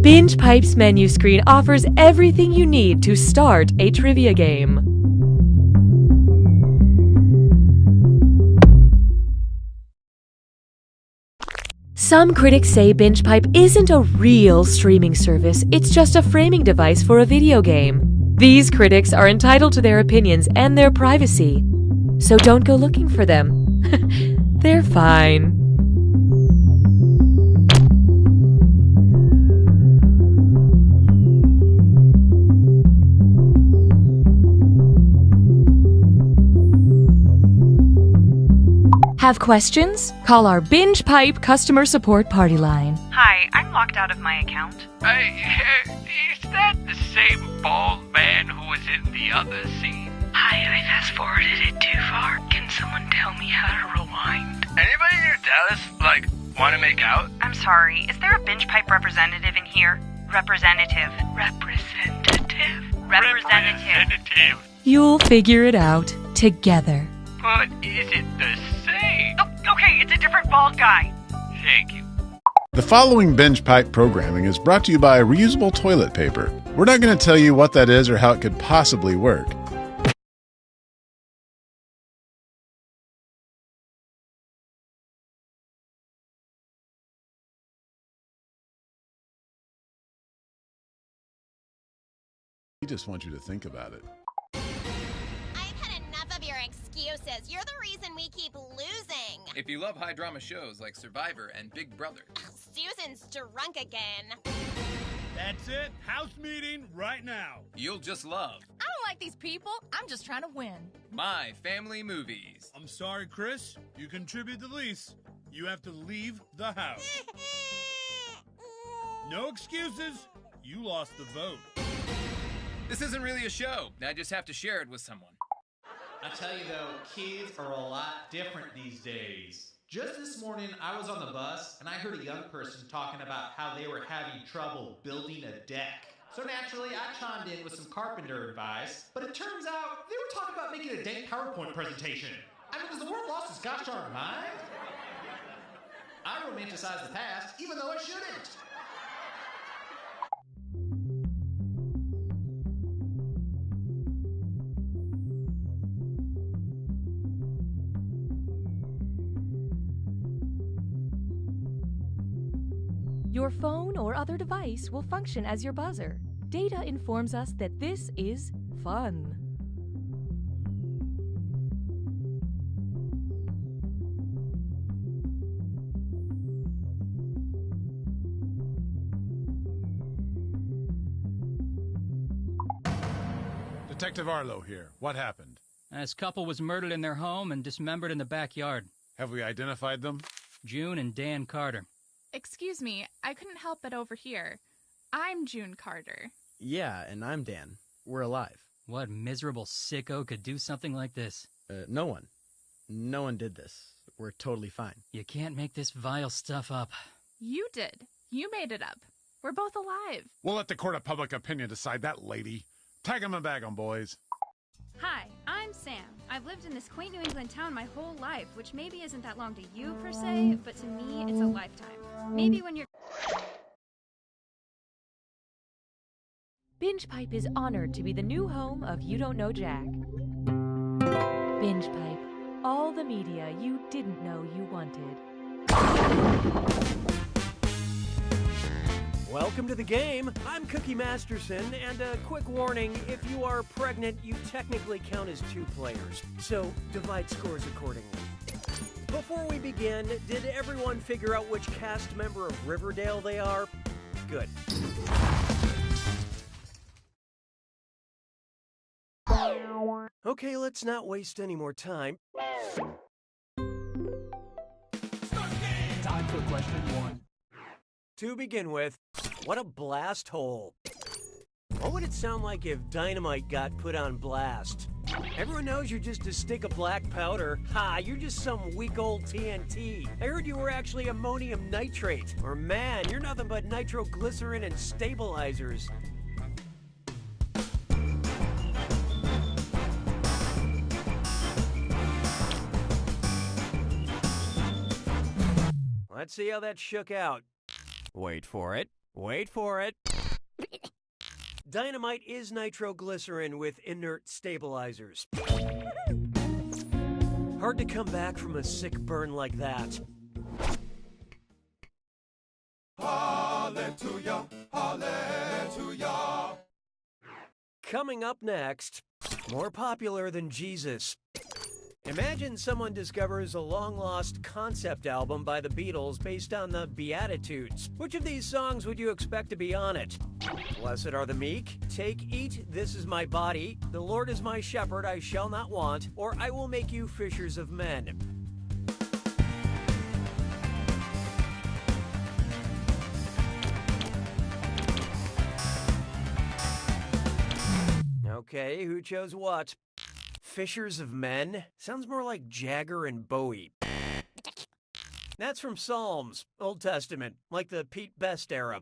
Binge Pipe's menu screen offers everything you need to start a trivia game. Some critics say Binge Pipe isn't a real streaming service, it's just a framing device for a video game. These critics are entitled to their opinions and their privacy, so don't go looking for them. They're fine. Have questions? Call our Binge Pipe customer support party line. Hi, I'm locked out of my account. Is that the same bald man who was in the other scene? Hi, I fast-forwarded it too far. Can someone tell me how to rewind? Anybody near Dallas, want to make out? I'm sorry, is there a Binge Pipe representative in here? Representative. Representative. You'll figure it out together. But is it the same? Oh, okay, it's a different bald guy. Thank you. The following Binge Pipe programming is brought to you by reusable toilet paper. We're not going to tell you what that is or how it could possibly work. We just want you to think about it. Excuses. You're the reason we keep losing. If you love high drama shows like Survivor and Big Brother. Susan's drunk again. That's it. House meeting right now. You'll just love. I don't like these people. I'm just trying to win. My Family Movies. I'm sorry, Chris. You contribute the least. You have to leave the house. No excuses. You lost the vote. This isn't really a show. I just have to share it with someone. I tell you though, kids are a lot different these days. Just this morning, I was on the bus and I heard a young person talking about how they were having trouble building a deck. So naturally, I chimed in with some carpenter advice, but it turns out they were talking about making a dank PowerPoint presentation. I mean, has the world lost its gosh darn mind? I romanticize the past, even though I shouldn't. Your phone or other device will function as your buzzer. Data informs us that this is fun. Detective Arlo here. What happened? This couple was murdered in their home and dismembered in the backyard. Have we identified them? June and Dan Carter. Excuse me, I couldn't help but overhear. I'm June Carter. Yeah, and I'm Dan. We're alive. What miserable sicko could do something like this? No one. No one did this. We're totally fine. You can't make this vile stuff up. You did. You made it up. We're both alive. We'll let the court of public opinion decide that, lady. Tag 'em and bag 'em, boys. Hi, I'm Sam. I've lived in this quaint New England town my whole life, which maybe isn't that long to you per se, but to me it's a lifetime. Maybe when you're... Binge Pipe is honored to be the new home of You Don't Know Jack. Binge Pipe, all the media you didn't know you wanted. Welcome to the game. I'm Cookie Masterson, and a quick warning, if you are pregnant, you technically count as 2 players, so divide scores accordingly. Before we begin, did everyone figure out which cast member of Riverdale they are? Good. Okay, let's not waste any more time. Time for question 1. To begin with, what a blast hole. What would it sound like if dynamite got put on blast? Everyone knows you're just a stick of black powder. Ha, you're just some weak old TNT. I heard you were actually ammonium nitrate. Or man, you're nothing but nitroglycerin and stabilizers. Let's see how that shook out. Wait for it. Wait for it. Dynamite is nitroglycerin with inert stabilizers. Hard to come back from a sick burn like that. Hallelujah, hallelujah. Coming up next, more popular than Jesus. Imagine someone discovers a long-lost concept album by the Beatles based on the Beatitudes. Which of these songs would you expect to be on it? Blessed are the meek, Take, Eat, This is my body, The Lord is my shepherd, I shall not want, or I will make you fishers of men. Okay, who chose what? Fishers of Men? Sounds more like Jagger and Bowie. That's from Psalms, Old Testament, like the Pete Best era.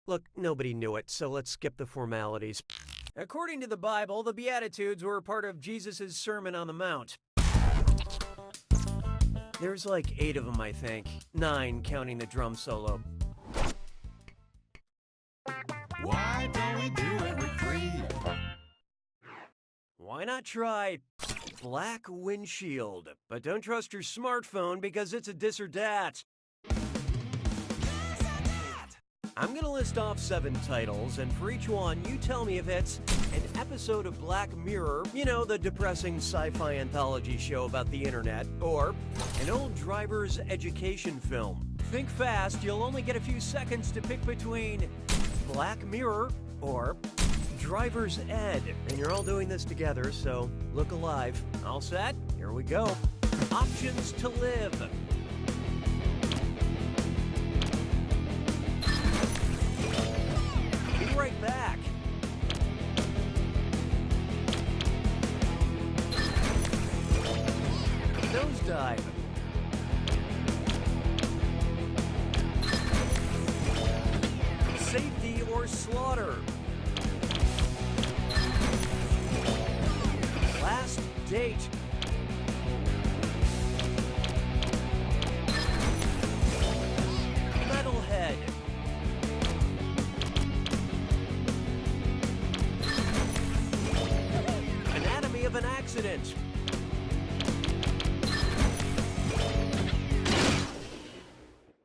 Look, nobody knew it, so let's skip the formalities. According to the Bible, the Beatitudes were part of Jesus' Sermon on the Mount. There's like 8 of them, I think. 9, counting the drum solo. Why don't we do it with free? Why not try Black Windshield? But don't trust your smartphone because it's a this or dat. I'm going to list off 7 titles, and for each one, you tell me if it's an episode of Black Mirror, you know, the depressing sci-fi anthology show about the internet, or an old driver's education film. Think fast, you'll only get a few seconds to pick between Black Mirror or Driver's Ed. And you're all doing this together, so look alive. All set? Here we go. Options to live. Be right back. Nosedive. Safety or slaughter. Last date. Metalhead. Anatomy of an accident.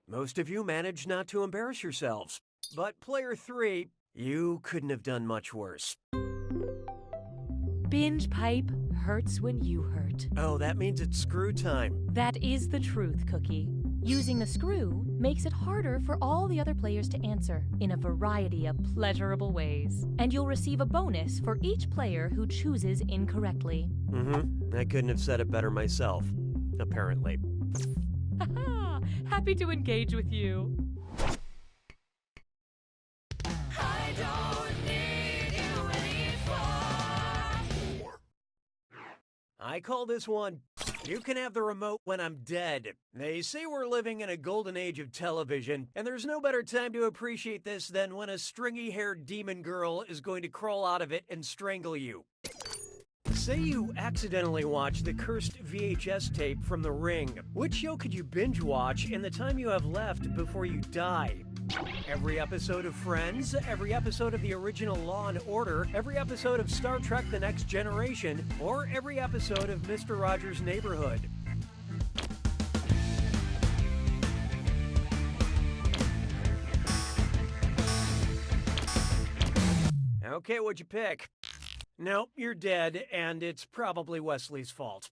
Most of you managed not to embarrass yourselves. But player 3, you couldn't have done much worse. Binge pipe hurts when you hurt. Oh, that means it's screw time. That is the truth, Cookie. Using the screw makes it harder for all the other players to answer in a variety of pleasurable ways. And you'll receive a bonus for each player who chooses incorrectly. I couldn't have said it better myself, apparently. Haha! Happy to engage with you. I don't need you anymore. I call this one, You Can Have the Remote When I'm Dead. They say we're living in a golden age of television, and there's no better time to appreciate this than when a stringy-haired demon girl is going to crawl out of it and strangle you. Say you accidentally watch the cursed VHS tape from The Ring. Which show could you binge watch in the time you have left before you die? Every episode of Friends, every episode of the original Law & Order, every episode of Star Trek The Next Generation, or every episode of Mr. Rogers' Neighborhood. Okay, what'd you pick? Nope, you're dead, and it's probably Wesley's fault.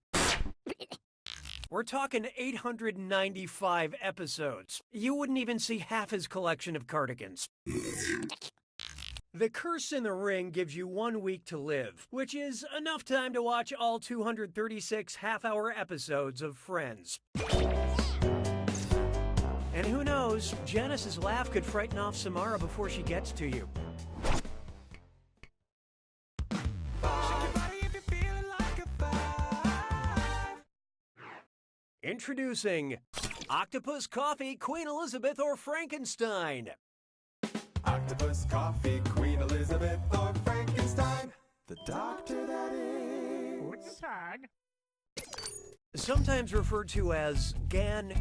We're talking 895 episodes. You wouldn't even see half his collection of cardigans. The Curse in the Ring gives you 1 week to live, which is enough time to watch all 236 half-hour episodes of Friends. And who knows, Janice's laugh could frighten off Samara before she gets to you. Introducing Octopus Coffee, Queen Elizabeth, or Frankenstein. Octopus coffee, Queen Elizabeth, or Frankenstein. The doctor that is. What's sad? sometimes referred to as Gan.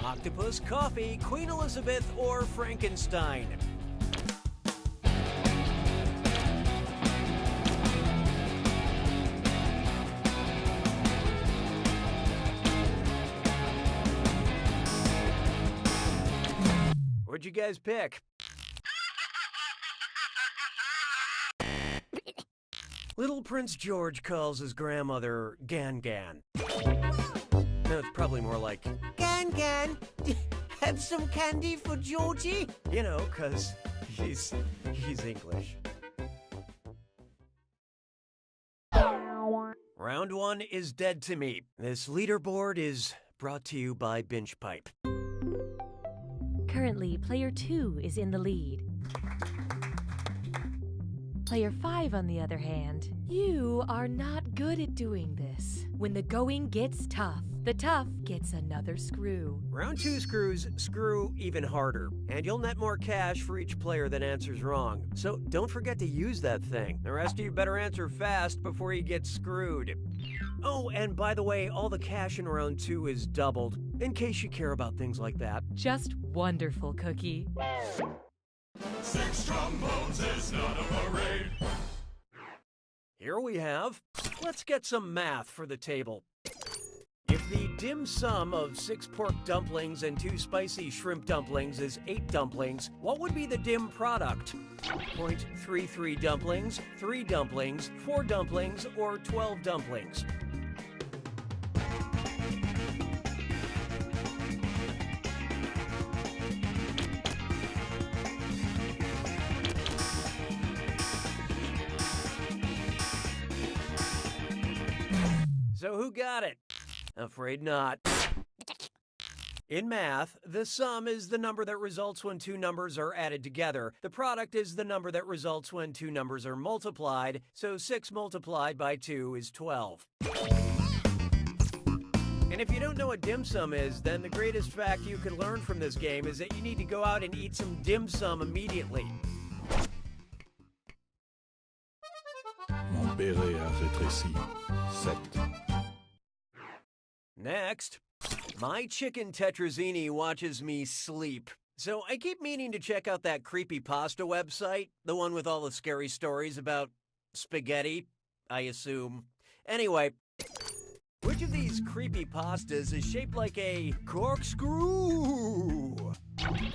Octopus, coffee, Queen Elizabeth, or Frankenstein. What'd you guys pick? Little Prince George calls his grandmother Gan. No, it's probably more like, Gan, have some candy for Georgie? You know, 'cause he's English. Round 1 is dead to me. This leaderboard is brought to you by Binge Pipe. Currently, player 2 is in the lead. Player 5, on the other hand, you are not good at doing this. When the going gets tough, the tough gets another screw. Round 2 screws screw even harder, and you'll net more cash for each player that answers wrong. So don't forget to use that thing. The rest of you better answer fast before you get screwed. Oh, and by the way, all the cash in round 2 is doubled, in case you care about things like that. Just wonderful, Cookie. 6 trombones is not a parade. Here we have, let's get some math for the table. If the dim sum of 6 pork dumplings and 2 spicy shrimp dumplings is 8 dumplings, what would be the dim product? 0.33 dumplings, 3 dumplings, 4 dumplings, or 12 dumplings? So who got it? Afraid not. In math, the sum is the number that results when 2 numbers are added together. The product is the number that results when 2 numbers are multiplied, so 6 multiplied by 2 is 12. And if you don't know what dim sum is, then the greatest fact you can learn from this game is that you need to go out and eat some dim sum immediately. Mon béret a rétréci. 7. Next, my chicken tetrazzini watches me sleep. So I keep meaning to check out that creepypasta website, the one with all the scary stories about spaghetti, I assume. Anyway, which of these creepypastas is shaped like a corkscrew?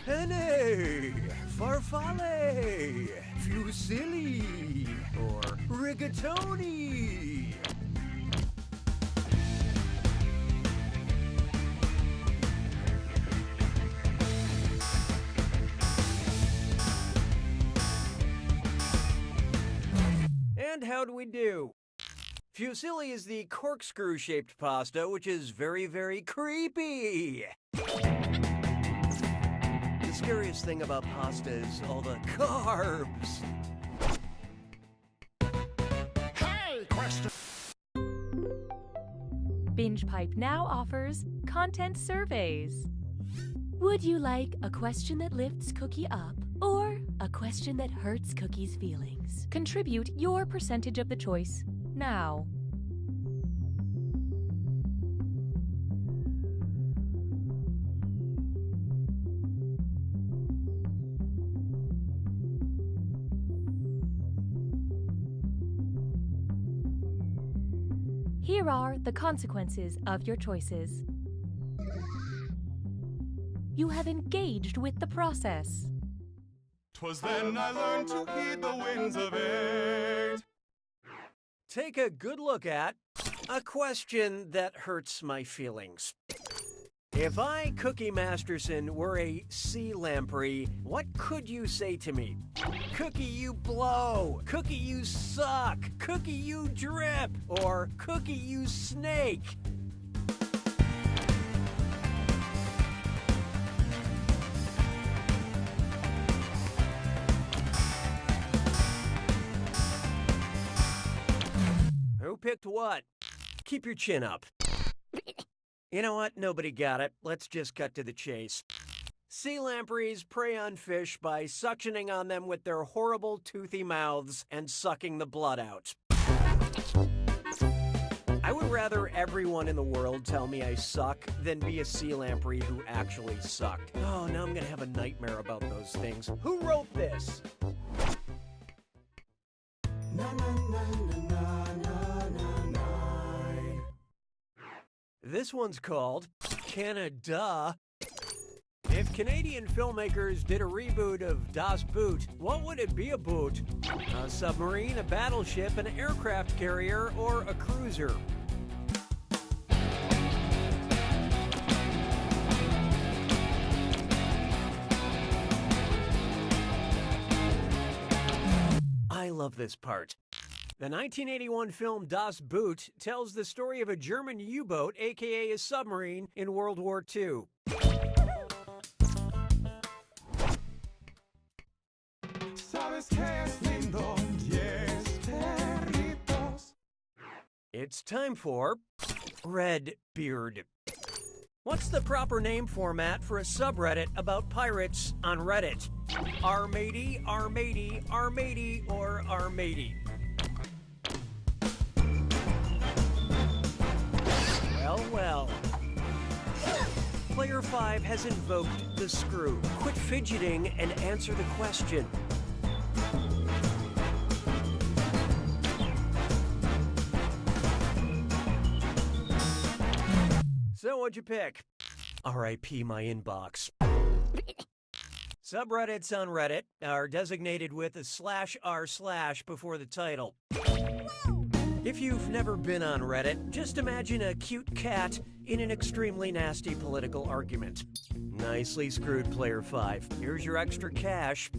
Penne, farfalle, fusilli, or rigatoni? And how do we do? Fusilli is the corkscrew-shaped pasta, which is very, very creepy. The scariest thing about pasta is all the carbs. Hey, question. Binge Pipe now offers content surveys. Would you like a question that lifts Cookie up or a question that hurts Cookie's feelings? Contribute your percentage of the choice now. Here are the consequences of your choices. You have engaged with the process. 'Twas then I learned to heed the winds of eight. Take a good look at a question that hurts my feelings. If I, Cookie Masterson, were a sea lamprey, what could you say to me? Cookie, you blow. Cookie, you suck. Cookie, you drip. Or Cookie, you snake. Who picked what? Keep your chin up. You know what? Nobody got it. Let's just cut to the chase. Sea lampreys prey on fish by suctioning on them with their horrible toothy mouths and sucking the blood out. I would rather everyone in the world tell me I suck than be a sea lamprey who actually sucked. Oh, now I'm gonna have a nightmare about those things. Who wrote this? This one's called Canada. If Canadian filmmakers did a reboot of Das Boot, what would it be about? A submarine, a battleship, an aircraft carrier, or a cruiser? I love this part. The 1981 film Das Boot tells the story of a German U-boat, aka a submarine, in World War II. It's time for Red Beard. What's the proper name format for a subreddit about pirates on Reddit? R-matey, R-matey, R-matey, or R-matey? Well. Player 5 has invoked the screw. Quit fidgeting and answer the question. So what'd you pick? R.I.P. my inbox. Subreddits on Reddit are designated with a /r/ before the title. If you've never been on Reddit, just imagine a cute cat in an extremely nasty political argument. Nicely screwed, Player 5. Here's your extra cash.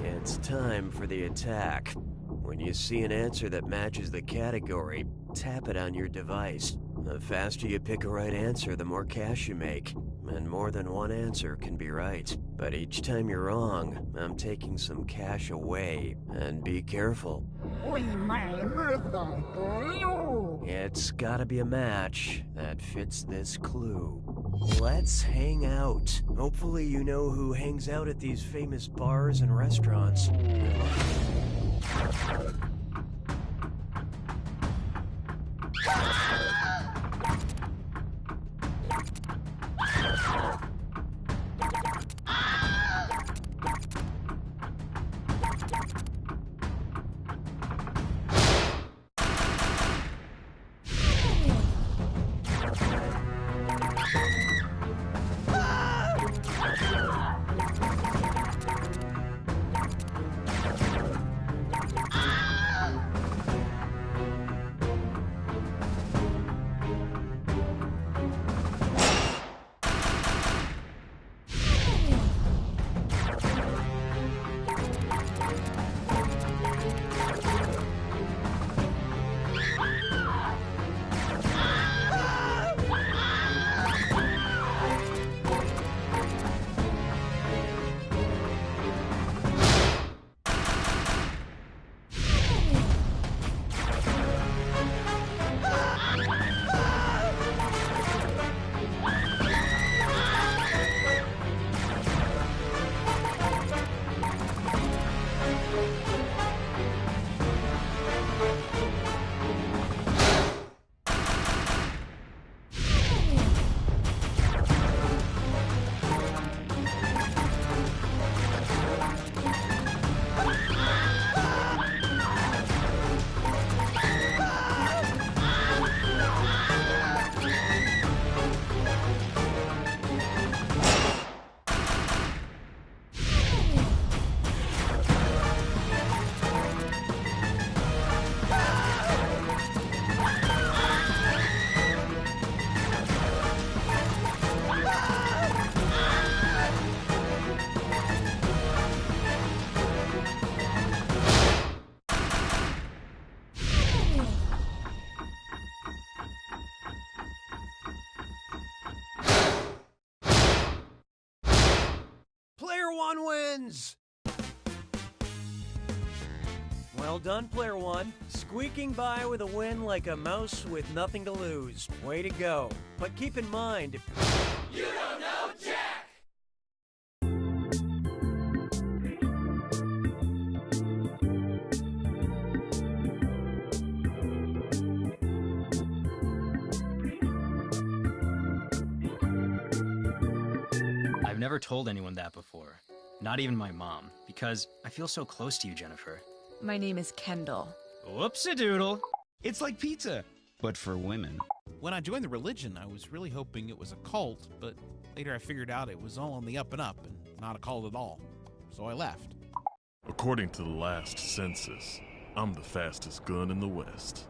It's time for the attack. When you see an answer that matches the category, tap it on your device. The faster you pick a right answer, the more cash you make. And more than one answer can be right. But each time you're wrong, I'm taking some cash away. And be careful. It's gotta be a match that fits this clue. Let's hang out. Hopefully you know who hangs out at these famous bars and restaurants. Player 1 wins! Well done, player one. Squeaking by with a win like a mouse with nothing to lose. Way to go. But keep in mind... You don't know Jack! I've never told anyone that before. Not even my mom, because I feel so close to you, Jennifer. My name is Kendall. Whoops-a-doodle. It's like pizza, but for women. When I joined the religion, I was really hoping it was a cult, but later I figured out it was all on the up and up and not a cult at all. So I left. According to the last census, I'm the fastest gun in the West.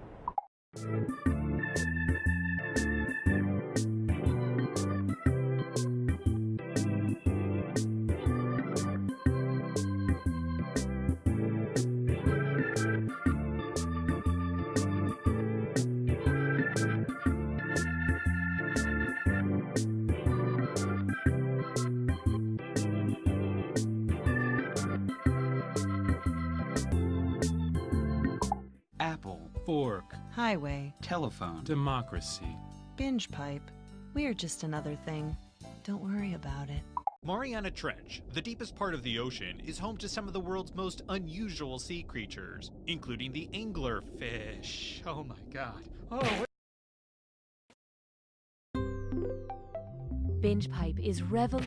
Apple, fork, highway, telephone, democracy, binge pipe. We're just another thing. Don't worry about it. Mariana Trench, the deepest part of the ocean, is home to some of the world's most unusual sea creatures, including the anglerfish. Oh my god. Oh. Binge pipe is revolutionary.